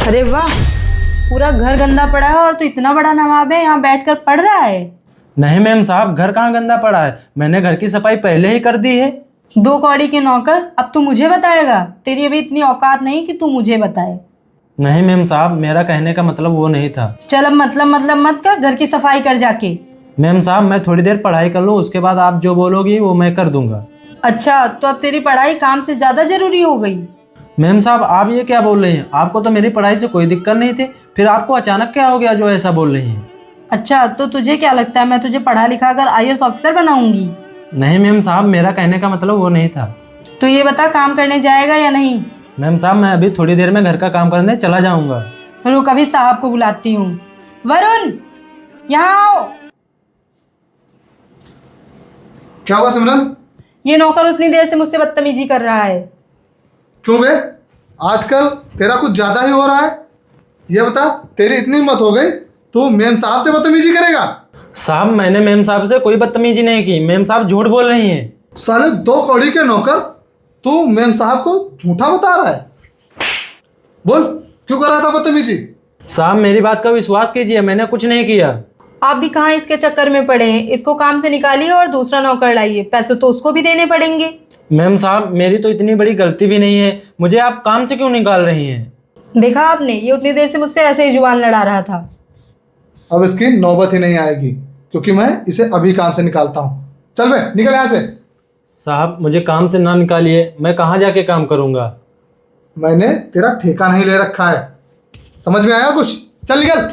अरे वाह, पूरा घर गंदा पड़ा है और तू इतना बड़ा नवाब है, यहाँ बैठकर पढ़ रहा है। नहीं मैम साहब, घर कहाँ गंदा पड़ा है, मैंने घर की सफाई पहले ही कर दी है। दो कौड़ी के नौकर, अब तू मुझे बताएगा? तेरी अभी इतनी औकात नहीं कि तू मुझे बताए। नहीं मैम साहब, मेरा कहने का मतलब वो नहीं था। चल अब मतलब मत कर, घर की सफाई कर जाके। मैम साहब, मैं थोड़ी देर पढ़ाई कर लूँ, उसके बाद आप जो बोलोगी वो मैं कर दूंगा। अच्छा, तो अब तेरी पढ़ाई काम से ज्यादा जरूरी हो गई? मैम साहब, आप ये क्या बोल रही हैं? आपको तो मेरी पढ़ाई से कोई दिक्कत नहीं थी, फिर आपको अचानक क्या हो गया जो ऐसा बोल रही हैं? अच्छा, तो तुझे क्या लगता है मैं तुझे पढ़ा लिखा कर आईएएस ऑफिसर बनाऊंगी? नहीं मैम साहब, मेरा कहने का मतलब वो नहीं था। तो ये बता, काम करने जाएगा या नहीं? मैम साहब, मैं अभी थोड़ी देर में घर का काम करने चला जाऊंगा। रुक, अभी साहब को बुलाती हूँ। वरुण, यहाँ आओ। क्या हुआ सिमरन? ये नौकर उतनी देर से मुझसे बदतमीजी कर रहा है। क्यों बे? आजकल तेरा कुछ ज्यादा ही हो रहा है। ये बता, तेरी इतनी हिम्मत हो गई तू मेम साहब से बदतमीजी करेगा? साहब, मैंने मैम साहब से कोई बदतमीजी नहीं की, मैम साहब झूठ बोल रही हैं। साले दो कौड़ी के नौकर, तू मेम साहब को झूठा बता रहा है। बोल, क्यों कर रहा था बदतमीजी? साहब, मेरी बात का विश्वास कीजिए, मैंने कुछ नहीं किया। आप भी कहाँ इसके चक्कर में पड़े हैं? इसको काम से निकालिए और दूसरा नौकर लाइए, पैसे तो उसको भी देने पड़ेंगे। मैम साहब, मेरी तो इतनी बड़ी गलती भी नहीं है, मुझे आप काम से क्यों निकाल रही हैं? देखा आपने, ये उतनी देर से मुझसे ऐसे ही जुबान लड़ा रहा था। अब इसकी नौबत ही नहीं आएगी, क्योंकि मैं इसे अभी काम से निकालता हूँ। चल बे, निकल यहाँ से। साहब, मुझे काम से ना निकालिए, मैं कहाँ जाके काम करूँगा? मैंने तेरा ठेका नहीं ले रखा है, समझ में आया कुछ? चल निकल।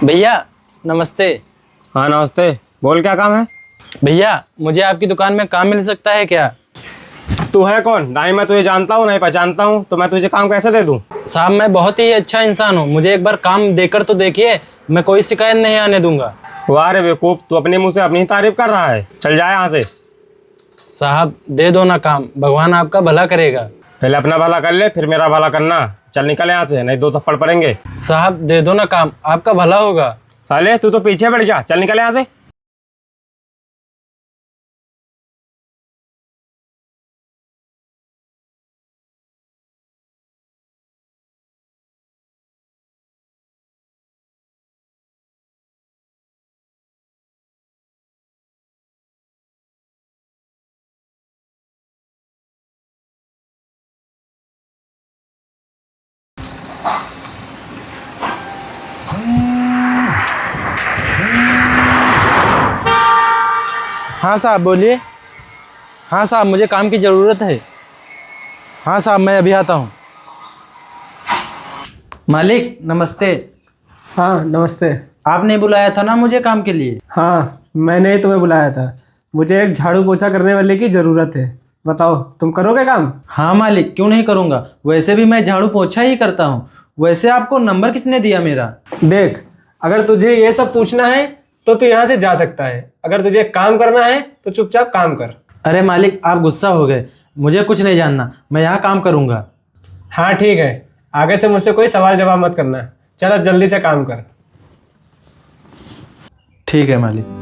भैया नमस्ते। हाँ नमस्ते, बोल क्या काम है? भैया, मुझे आपकी दुकान में काम मिल सकता है क्या? तू है कौन? नहीं मैं तुझे जानता हूँ, नहीं पहचानता हूँ, तो मैं तुझे काम कैसे दे दूँ? साहब, मैं बहुत ही अच्छा इंसान हूँ, मुझे एक बार काम देकर तो देखिए, मैं कोई शिकायत नहीं आने दूंगा। वाह रे बेवकूफ़, तू अपने मुंह से अपनी तारीफ कर रहा है। चल जाए यहाँ से। साहब, दे दो ना काम, भगवान आपका भला करेगा। पहले अपना भला कर ले, फिर मेरा भला करना। चल निकल यहाँ से, नहीं दो थप्पड़ पड़ेंगे। साहब, दे दो ना काम, आपका भला होगा। साले तू तो पीछे बढ़ गया, चल निकल यहाँ से। हाँ साहब, बोलिए। हाँ साहब, मुझे काम की ज़रूरत है। हाँ साहब, मैं अभी आता हूँ। मालिक नमस्ते। हाँ नमस्ते। आपने बुलाया था ना मुझे काम के लिए? हाँ, मैंने ही तुम्हें बुलाया था। मुझे एक झाड़ू पोछा करने वाले की ज़रूरत है। बताओ, तुम करोगे काम? हाँ मालिक, क्यों नहीं करूँगा, वैसे भी मैं झाड़ू पोछा ही करता हूँ। वैसे आपको नंबर किसने दिया मेरा? देख, अगर तुझे ये सब पूछना है तो तू यहाँ से जा सकता है। अगर तुझे काम करना है तो चुपचाप काम कर। अरे मालिक, आप गुस्सा हो गए, मुझे कुछ नहीं जानना, मैं यहाँ काम करूँगा। हाँ ठीक है, आगे से मुझसे कोई सवाल जवाब मत करना। चल अब जल्दी से काम कर। ठीक है मालिक।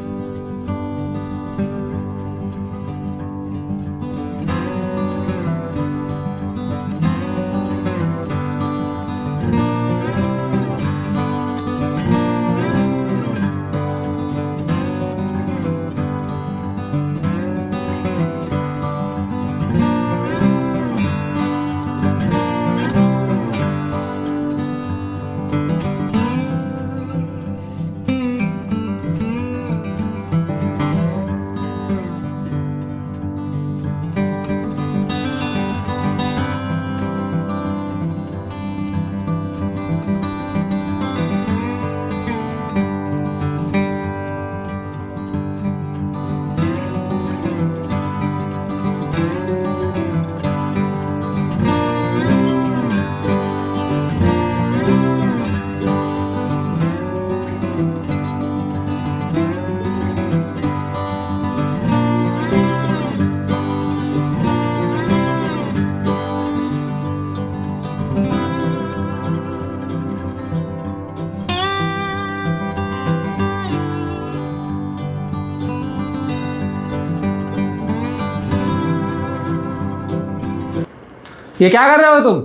ये क्या कर रहे हो तुम?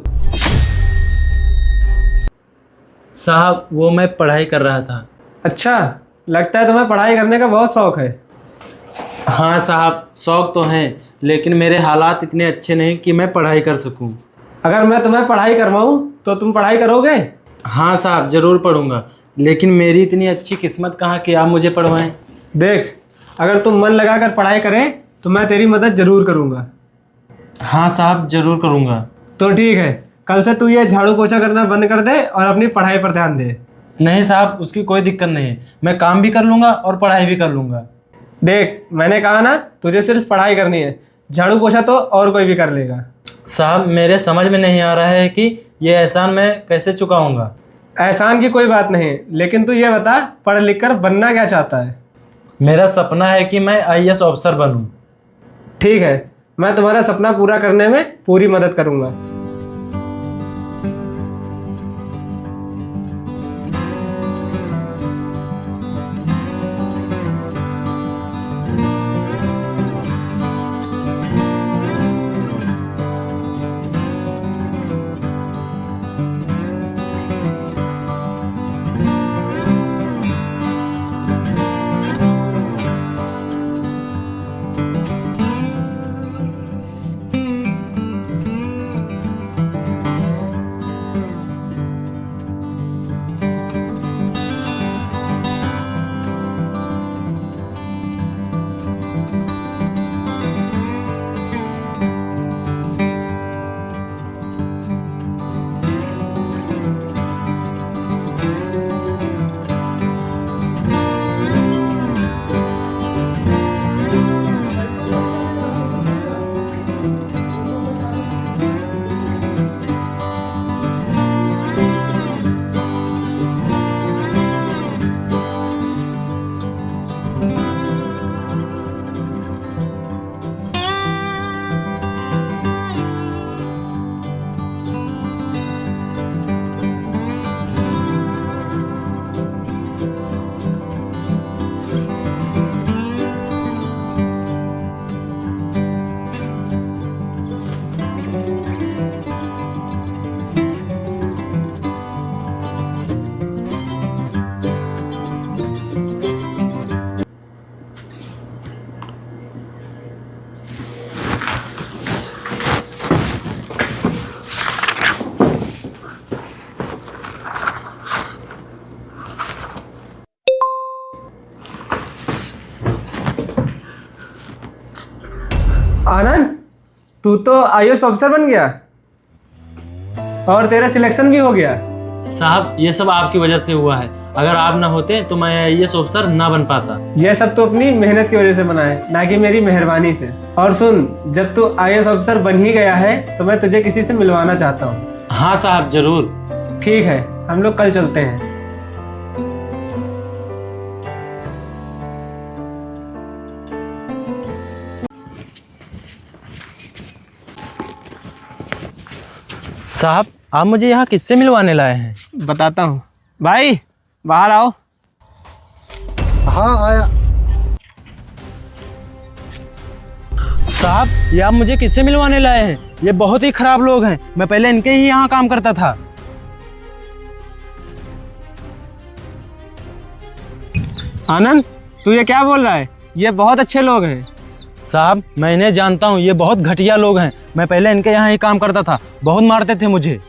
साहब वो मैं पढ़ाई कर रहा था। अच्छा, लगता है तुम्हें पढ़ाई करने का बहुत शौक है। हाँ साहब, शौक तो है, लेकिन मेरे हालात इतने अच्छे नहीं कि मैं पढ़ाई कर सकूं। अगर मैं तुम्हें पढ़ाई करवाऊँ तो तुम पढ़ाई करोगे? हाँ साहब, ज़रूर पढ़ूंगा, लेकिन मेरी इतनी अच्छी किस्मत कहाँ कि आप मुझे पढ़वाएं। देख, अगर तुम मन लगाकर पढ़ाई करें तो मैं तेरी मदद ज़रूर करूँगा। हाँ साहब, ज़रूर करूँगा। तो ठीक है, कल से तू ये झाड़ू पोछा करना बंद कर दे और अपनी पढ़ाई पर ध्यान दे। नहीं साहब, उसकी कोई दिक्कत नहीं है, मैं काम भी कर लूँगा और पढ़ाई भी कर लूँगा। देख, मैंने कहा ना, तुझे सिर्फ पढ़ाई करनी है, झाड़ू पोछा तो और कोई भी कर लेगा। साहब मेरे समझ में नहीं आ रहा है कि ये एहसान मैं कैसे चुकाऊँगा। एहसान की कोई बात नहीं, लेकिन तू ये बता, पढ़ लिख कर बनना क्या चाहता है? मेरा सपना है कि मैं IAS ऑफिसर बनूं। ठीक है, मैं तुम्हारा सपना पूरा करने में पूरी मदद करूँगा। आनंद, तू तो IAS ऑफिसर बन गया और तेरा सिलेक्शन भी हो गया। साहब ये सब आपकी वजह से हुआ है, अगर आप ना होते तो मैं IAS ऑफिसर ना बन पाता। यह सब तो अपनी मेहनत की वजह से बना है, ना कि मेरी मेहरबानी से। और सुन, जब तू IAS ऑफिसर बन ही गया है तो मैं तुझे किसी से मिलवाना चाहता हूँ। हाँ साहब, जरूर। ठीक है, हम लोग कल चलते हैं। साहब आप मुझे यहाँ किससे मिलवाने लाए हैं? बताता हूँ। भाई बाहर आओ। हाँ आया। साहब ये आप मुझे किससे मिलवाने लाए हैं? ये बहुत ही खराब लोग हैं, मैं पहले इनके ही यहाँ काम करता था। आनंद, तू ये क्या बोल रहा है? ये बहुत अच्छे लोग हैं। साहब मैं इन्हें जानता हूँ, ये बहुत घटिया लोग हैं, मैं पहले इनके यहाँ ही काम करता था, बहुत मारते थे मुझे।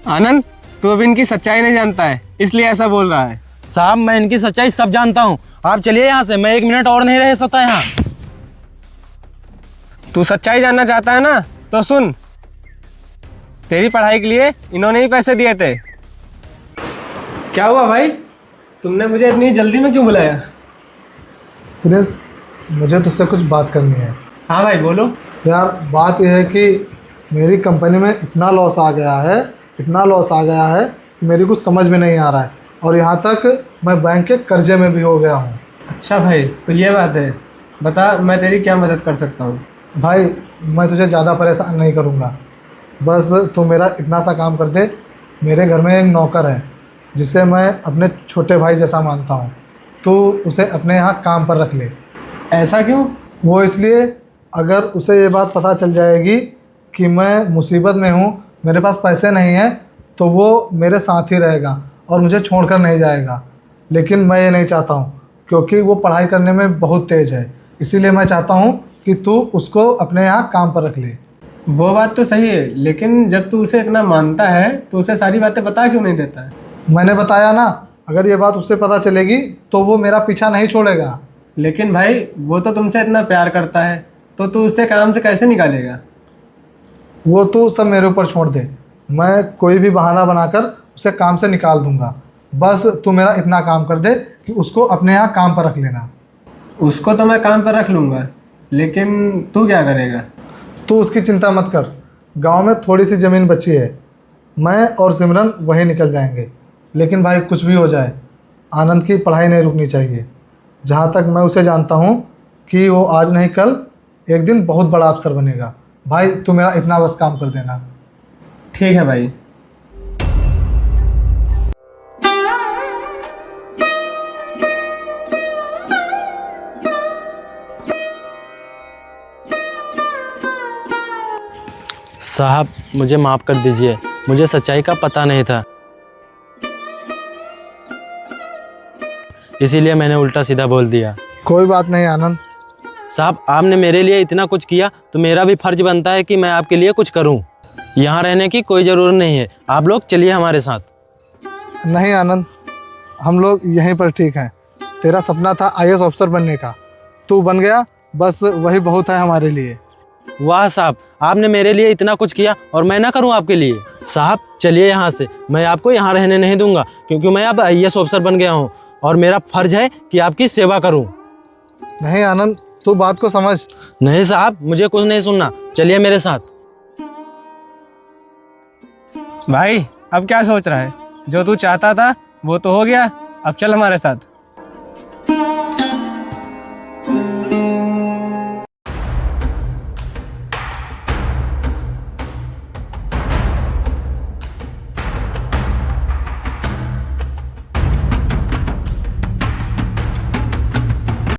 आनंद, तू अभी इनकी सच्चाई नहीं जानता है, इसलिए ऐसा बोल रहा है। साहब मैं इनकी सच्चाई सब जानता हूँ, आप चलिए यहाँ से, मैं 1 मिनट और नहीं रह सकता यहाँ। तू सच्चाई जानना चाहता है ना, तो सुन, तेरी पढ़ाई के लिए इन्होंने ही पैसे दिए थे। क्या हुआ भाई, तुमने मुझे इतनी जल्दी में क्यों बुलाया? प्रिंस, मुझे तुझसे कुछ बात करनी है। हाँ भाई बोलो। यार बात यह है कि मेरी कंपनी में इतना लॉस आ गया है, इतना लॉस आ गया है कि मेरी कुछ समझ में नहीं आ रहा है, और यहाँ तक मैं बैंक के कर्जे में भी हो गया हूँ। अच्छा भाई, तो ये बात है, बता मैं तेरी क्या मदद कर सकता हूँ? भाई मैं तुझे ज़्यादा परेशान नहीं करूँगा, बस तू मेरा इतना सा काम कर दे। मेरे घर में एक नौकर है जिसे मैं अपने छोटे भाई जैसा मानता हूँ, तो उसे अपने यहाँ काम पर रख ले। ऐसा क्यों? वो इसलिए, अगर उसे ये बात पता चल जाएगी कि मैं मुसीबत में हूँ, मेरे पास पैसे नहीं हैं, तो वो मेरे साथ ही रहेगा और मुझे छोड़कर नहीं जाएगा। लेकिन मैं ये नहीं चाहता हूँ, क्योंकि वो पढ़ाई करने में बहुत तेज़ है। इसीलिए मैं चाहता हूँ कि तू उसको अपने यहाँ काम पर रख ले। वो बात तो सही है, लेकिन जब तू उसे इतना मानता है तो उसे सारी बातें बता क्यों नहीं देता है? मैंने बताया ना, अगर ये बात उससे पता चलेगी तो वो मेरा पीछा नहीं छोड़ेगा। लेकिन भाई वो तो तुमसे इतना प्यार करता है, तो तू उससे काम से कैसे निकालेगा? वो तू सब मेरे ऊपर छोड़ दे, मैं कोई भी बहाना बनाकर उसे काम से निकाल दूंगा। बस तू मेरा इतना काम कर दे कि उसको अपने यहाँ काम पर रख लेना। उसको तो मैं काम पर रख लूँगा, लेकिन तू क्या करेगा? तू उसकी चिंता मत कर, गांव में थोड़ी सी ज़मीन बची है, मैं और सिमरन वहीं निकल जाएंगे। लेकिन भाई कुछ भी हो जाए, आनंद की पढ़ाई नहीं रुकनी चाहिए। जहाँ तक मैं उसे जानता हूँ कि वो आज नहीं कल एक दिन बहुत बड़ा अफसर बनेगा। भाई तू मेरा इतना बस काम कर देना। ठीक है भाई। साहब मुझे माफ़ कर दीजिए, मुझे सच्चाई का पता नहीं था, इसीलिए मैंने उल्टा सीधा बोल दिया। कोई बात नहीं आनंद। साहब आपने मेरे लिए इतना कुछ किया तो मेरा भी फर्ज बनता है कि मैं आपके लिए कुछ करूं। यहाँ रहने की कोई ज़रूरत नहीं है, आप लोग चलिए हमारे साथ। नहीं आनंद, हम लोग यहीं पर ठीक हैं। तेरा सपना था IAS ऑफिसर बनने का, तू बन गया, बस वही बहुत है हमारे लिए। वाह साहब, आपने मेरे लिए इतना कुछ किया और मैं ना करूं आपके लिए? साहब चलिए यहाँ से, मैं आपको यहाँ रहने नहीं दूंगा, क्योंकि मैं अब IAS ऑफिसर बन गया हूँ और मेरा फर्ज है कि आपकी सेवा करूँ। नहीं आनंद, तू बात को समझ। नहीं साहब, मुझे कुछ नहीं सुनना, चलिए मेरे साथ। भाई अब क्या सोच रहा है? जो तू चाहता था वो तो हो गया, अब चल हमारे साथ।